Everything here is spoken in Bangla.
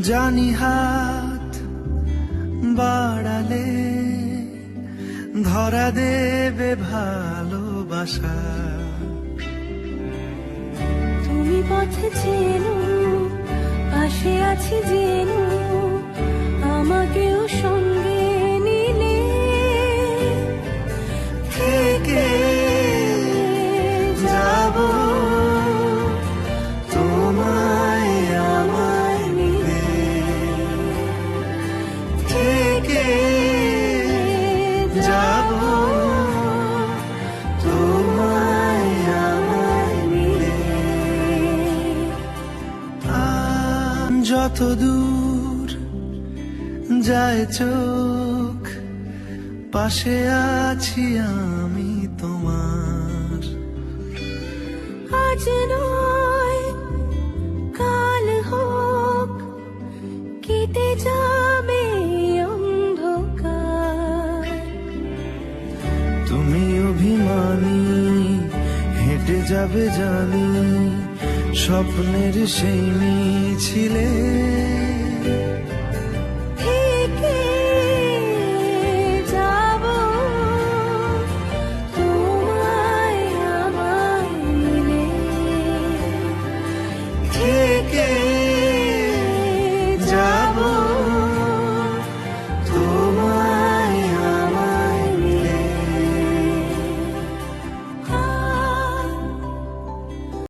জানি হাত বাড়ালে ধরা দেবে ভালোবাসা। তুমি পথে চেনো, পাশে আছি জেনো, আমাকেও সঙ্গে নিলে থেকে যাব তোমায় আমায় মিলে, থেকে যাব তোমায় আমায় মিলে। যত দূর যায় চোখ পাশে আছি আমি তোমার। আজ নয় কাল হোক কেটে যাবে অন্ধকার। তুমি অভিমানী হেঁটে যাবে জানি স্বপ্নের সেই মিছিলে, থেকে যাব তোমায় আমায় মিলে, থেকে